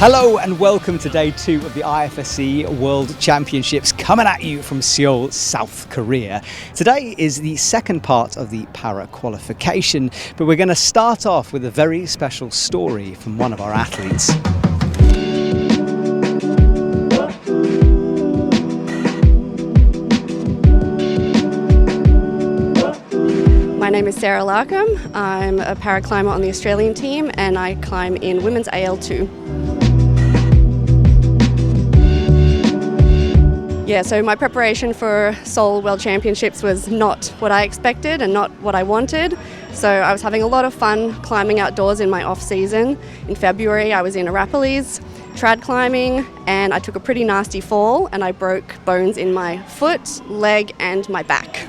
Hello and welcome to day 2 of the IFSC World Championships coming at you from Seoul, South Korea. Today is the second part of the para qualification, but we're going to start off with a very special story from one of our athletes. My name is Sarah Larcombe. I'm a para climber on the Australian team and I climb in women's AL2. Yeah, so my preparation for Seoul World Championships was not what I expected and not what I wanted. So I was having a lot of fun climbing outdoors in my off-season. In February I was in Arapiles, trad climbing, and I took a pretty nasty fall and I broke bones in my foot, leg and my back.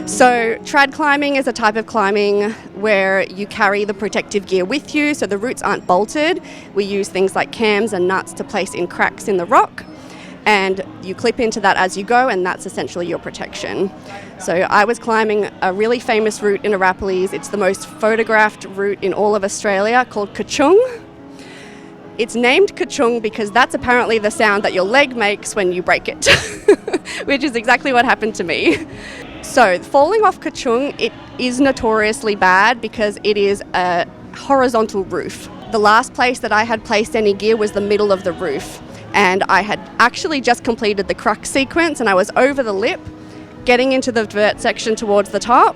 So trad climbing is a type of climbing where you carry the protective gear with you, so the roots aren't bolted. We use things like cams and nuts to place in cracks in the rock, and you clip into that as you go, and that's essentially your protection. So I was climbing a really famous route in Arapiles. It's the most photographed route in all of Australia, called Kachung. It's named Kachung because that's apparently the sound that your leg makes when you break it, which is exactly what happened to me. So falling off Kachung, it is notoriously bad because it is a horizontal roof. The last place that I had placed any gear was the middle of the roof, and I had actually just completed the crux sequence and I was over the lip, getting into the vert section towards the top,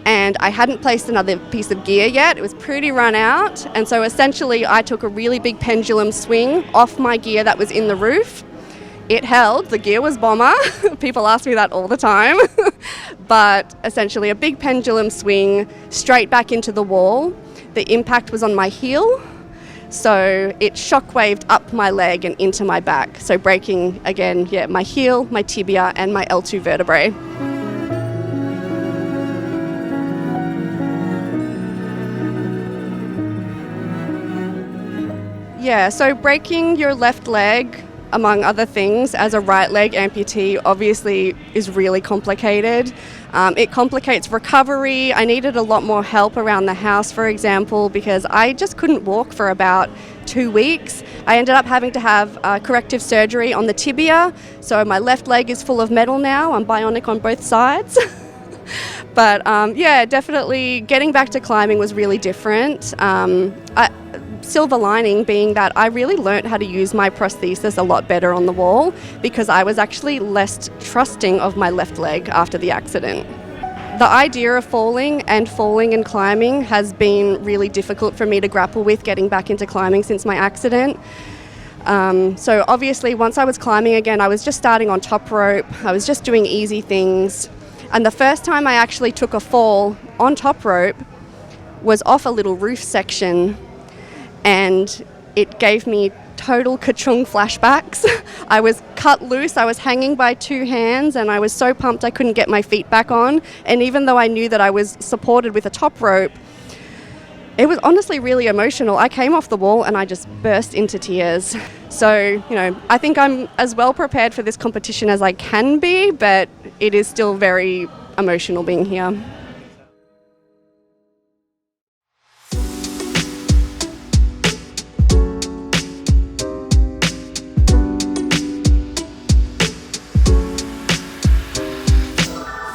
and I hadn't placed another piece of gear yet. It was pretty run out, and so essentially I took a really big pendulum swing off my gear that was in the roof. It held, the gear was bomber, people ask me that all the time, but essentially a big pendulum swing straight back into the wall. The impact was on my heel, so it shockwaved up my leg and into my back, so breaking again, my heel, my tibia and my L2 vertebrae. Yeah, so breaking your left leg, among other things, as a right leg amputee obviously is really complicated. It complicates recovery. I needed a lot more help around the house, for example, because I just couldn't walk for about 2 weeks. I ended up having to have corrective surgery on the tibia, so my left leg is full of metal now. I'm bionic on both sides. But definitely getting back to climbing was really different. Silver lining being that I really learnt how to use my prosthesis a lot better on the wall because I was actually less trusting of my left leg after the accident. The idea of falling and climbing has been really difficult for me to grapple with getting back into climbing since my accident. So obviously once I was climbing again, I was just starting on top rope. I was just doing easy things. And the first time I actually took a fall on top rope was off a little roof section, and it gave me total Kachung flashbacks. I was cut loose, I was hanging by 2 hands, and I was so pumped I couldn't get my feet back on. And even though I knew that I was supported with a top rope, it was honestly really emotional. I came off the wall and I just burst into tears. So, I think I'm as well prepared for this competition as I can be, but it is still very emotional being here.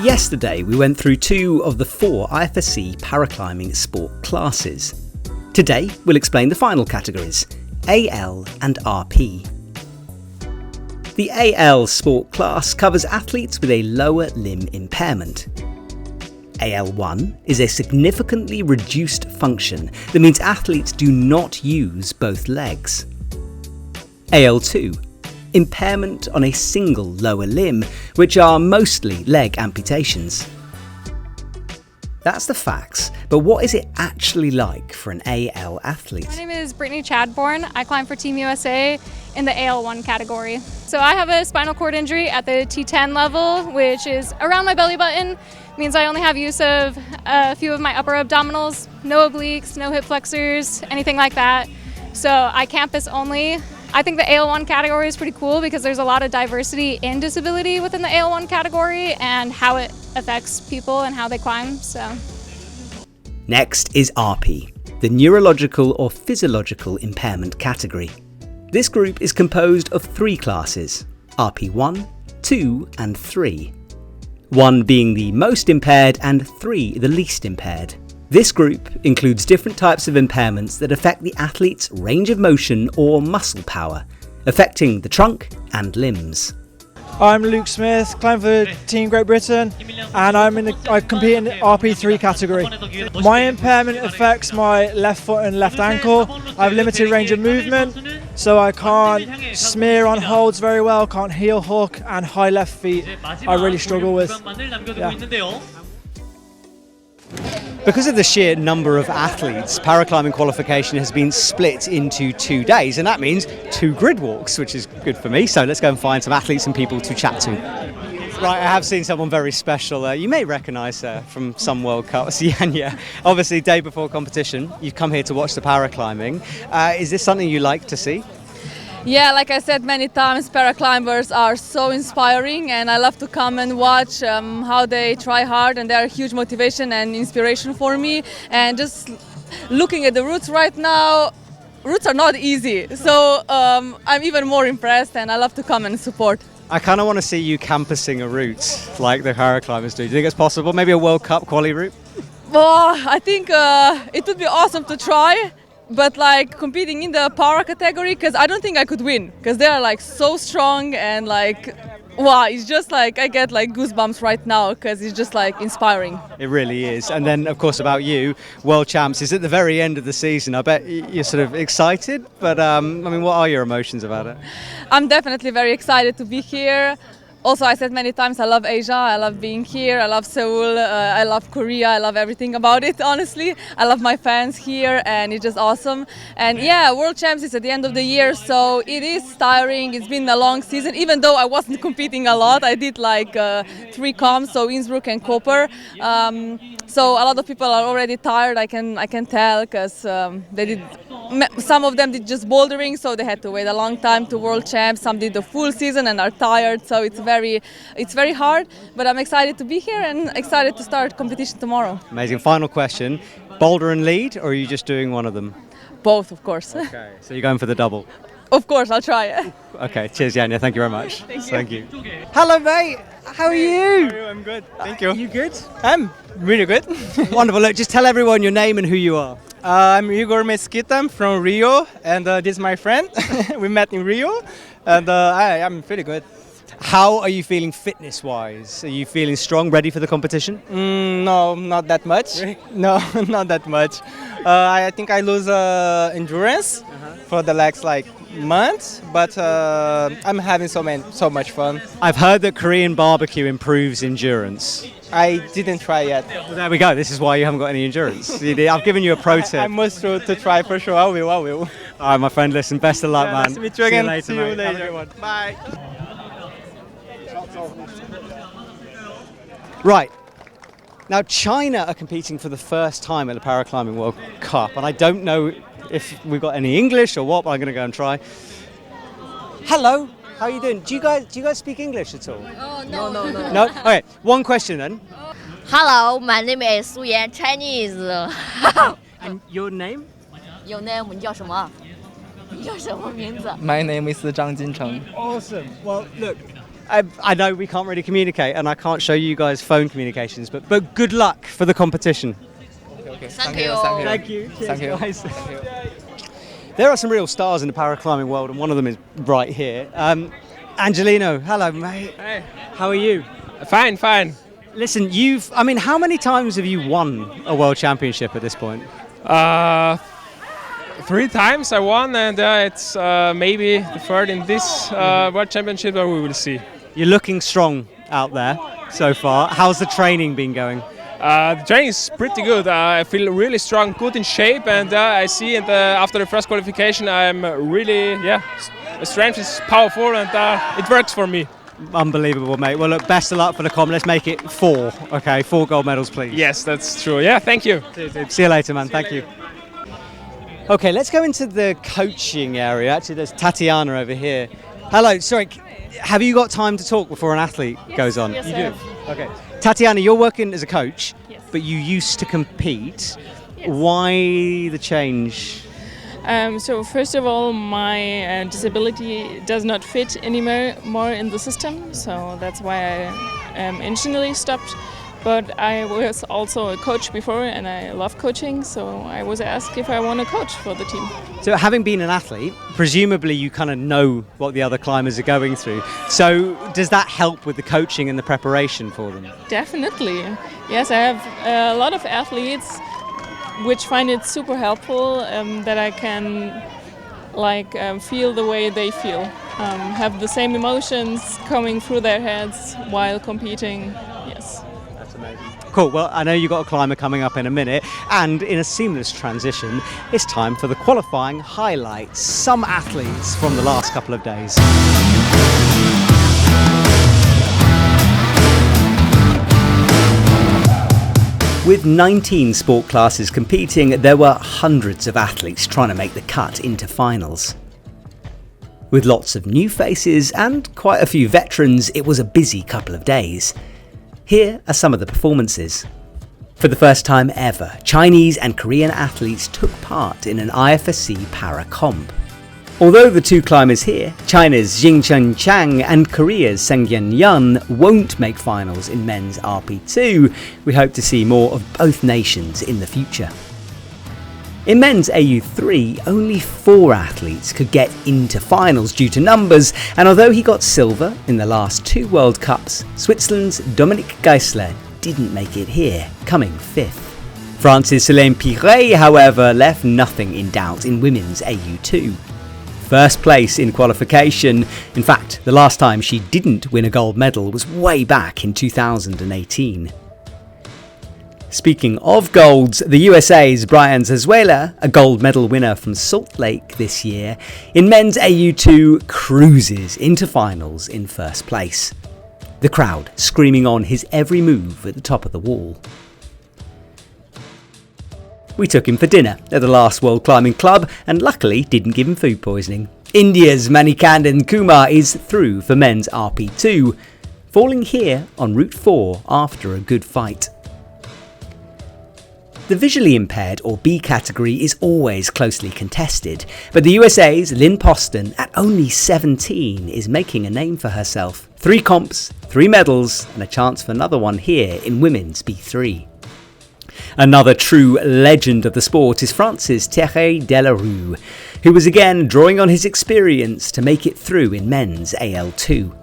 Yesterday we went through 2 of the 4 IFSC paraclimbing sport classes. Today we'll explain the final categories, AL and RP. The AL sport class covers athletes with a lower limb impairment. AL1 is a significantly reduced function that means athletes do not use both legs. AL2, impairment on a single lower limb, which are mostly leg amputations. That's the facts, but what is it actually like for an AL athlete? My name is Brittany Chadbourne. I climb for Team USA in the AL1 category. So I have a spinal cord injury at the T10 level, which is around my belly button. It means I only have use of a few of my upper abdominals, no obliques, no hip flexors, anything like that. So I campus only, I think the AL1 category is pretty cool because there's a lot of diversity in disability within the AL1 category and how it affects people and how they climb. So. Next is RP, the neurological or physiological impairment category. This group is composed of 3 classes, RP1, 2 and 3. 1 being the most impaired and 3 the least impaired. This group includes different types of impairments that affect the athlete's range of motion or muscle power, affecting the trunk and limbs. I'm Luke Smith, climb for Team Great Britain, and I compete in the RP3 category. My impairment affects my left foot and left ankle. I have limited range of movement, so I can't smear on holds very well, can't heel hook, and high left feet I really struggle with. Yeah. Because of the sheer number of athletes, paraclimbing qualification has been split into 2 days, and that means 2 grid walks, which is good for me. So let's go and find some athletes and people to chat to. Right, I have seen someone very special. You may recognise her from some World Cups, Yanya. Obviously, day before competition, you've come here to watch the paraclimbing. Is this something you like to see? Yeah, like I said many times, paraclimbers are so inspiring, and I love to come and watch how they try hard, and they're a huge motivation and inspiration for me. And just looking at the routes right now, routes are not easy, so I'm even more impressed, and I love to come and support. I kind of want to see you campusing a route like the paraclimbers do. Do you think it's possible? Maybe a World Cup quali route? Well, I think it would be awesome to try. But like competing in the para category, because I don't think I could win, because they are like so strong, and like, wow, it's just like I get like goosebumps right now because it's just like inspiring. It really is. And then of course about you, World Champs is at the very end of the season. I bet you're sort of excited, but I mean, what are your emotions about it? I'm definitely very excited to be here. Also, I said many times, I love Asia, I love being here, I love Seoul, I love Korea, I love everything about it, honestly. I love my fans here, and it's just awesome. And yeah, World Champs is at the end of the year, so it is tiring. It's been a long season, even though I wasn't competing a lot. I did like 3 comps, so Innsbruck and Koper. So a lot of people are already tired, I can tell, because some of them did just bouldering, so they had to wait a long time to World Champs. Some did the full season and are tired, so it's very hard. But I'm excited to be here and excited to start competition tomorrow. Amazing. Final question: boulder and lead, or are you just doing one of them? Both, of course. Okay. So you're going for the double. Of course, I'll try. Okay. Cheers, Yanya. Thank you very much. Thank you. Hello, mate. How are you? I'm good. Thank you. You good? I'm really good. Wonderful. Look, just tell everyone your name and who you are. I'm Igor Mesquita. I'm from Rio, and this is my friend. We met in Rio, and I'm pretty good. How are you feeling fitness-wise? Are you feeling strong, ready for the competition? No, not that much. Really? No, not that much. I think I lose endurance for the next months, but I'm having so much fun. I've heard that Korean barbecue improves endurance. I didn't try yet. Well, there we go. This is why you haven't got any endurance. I've given you a pro tip. I must to try for sure. I will. All right, my friend. Listen, best of luck, man. Nice to meet you again. See you later, See you mate. Have a later. good one. Bye. Right. Now, China are competing for the first time at the Paraclimbing World Cup, and I don't know if we've got any English or what, but I'm going to go and try. Hello, how are you doing? Do you guys speak English at all? Oh, no. No? Okay, one question then. Hello, my name is Su Yan, Chinese. And your name? Your name 你叫什么？你叫什么名字？ My name is Zhang Jincheng. Awesome. Well, look, I know we can't really communicate, and I can't show you guys phone communications, but good luck for the competition. Okay. Thank you. Thank you. Cheers, Thank you. guys. There are some real stars in the paraclimbing world, and one of them is right here. Angelino, hello, mate. Hey. How are you? Fine. Listen, how many times have you won a world championship at this point? 3 times I won, and it's maybe the third in this World Championship, but we will see. You're looking strong out there so far. How's the training been going? The training is pretty good. I feel really strong, good in shape, and I see after the first qualification I'm really, the strength is powerful, and it works for me. Unbelievable, mate. Well, look, best of luck for the comp. Let's make it 4, okay? 4 gold medals, please. Yes, that's true. Yeah, thank you. See you later, man. Thank you. Okay, let's go into the coaching area. Actually, there's Tatiana over here. Hello, sorry, have you got time to talk before an athlete goes on? Yes, you I do? have. Okay. Tatiana, you're working as a coach, Yes. but you used to compete. Yes. Why the change? So first of all, my disability does not fit anymore in the system, so that's why I initially stopped. But I was also a coach before, and I love coaching, so I was asked if I want to coach for the team. So having been an athlete, presumably you kind of know what the other climbers are going through. So does that help with the coaching and the preparation for them? Definitely. Yes, I have a lot of athletes which find it super helpful that I can feel the way they feel, have the same emotions coming through their heads while competing. Yes. That's amazing. Cool, well I know you've got a climber coming up in a minute, and in a seamless transition it's time for the qualifying highlights, some athletes from the last couple of days. With 19 sport classes competing, there were hundreds of athletes trying to make the cut into finals. With lots of new faces and quite a few veterans, it was a busy couple of days. Here are some of the performances. For the first time ever, Chinese and Korean athletes took part in an IFSC Larcombe. Although the two climbers here, China's Jingchun Chang and Korea's Sengyan Yun, won't make finals in men's RP2, we hope to see more of both nations in the future. In men's AU3, only 4 athletes could get into finals due to numbers, and although he got silver in the last 2 World Cups, Switzerland's Dominic Geisler didn't make it here, coming 5th. France's Solène Piret, however, left nothing in doubt in women's AU2. First place in qualification. In fact, the last time she didn't win a gold medal was way back in 2018. Speaking of golds, the USA's Brian Zazuela, a gold medal winner from Salt Lake this year, in men's AU2 cruises into finals in first place. The crowd screaming on his every move at the top of the wall. We took him for dinner at the last World Climbing Club and luckily didn't give him food poisoning. India's Manikandan Kumar is through for men's RP2, falling here on Route 4 after a good fight. The visually impaired or B category is always closely contested, but the USA's Lynn Poston at only 17 is making a name for herself. 3 comps, 3 medals and a chance for another one here in women's B3. Another true legend of the sport is France's Thierry Delarue, who was again drawing on his experience to make it through in men's AL2.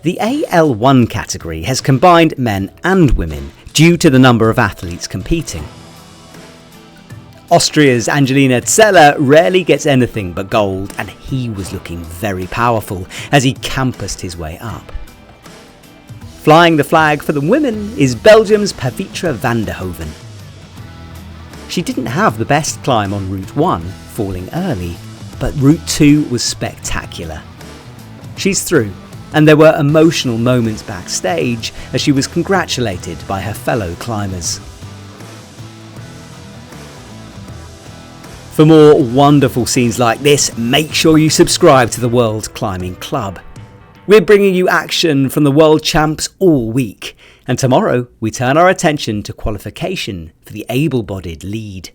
The AL1 category has combined men and women due to the number of athletes competing. Austria's Angelina Zeller rarely gets anything but gold, and he was looking very powerful as he campused his way up. Flying the flag for the women is Belgium's Pavitra van der Hoven. She didn't have the best climb on Route 1, falling early, but Route 2 was spectacular. She's through, and there were emotional moments backstage as she was congratulated by her fellow climbers. For more wonderful scenes like this, make sure you subscribe to the World Climbing Club. We're bringing you action from the world champs all week, and tomorrow we turn our attention to qualification for the able-bodied lead.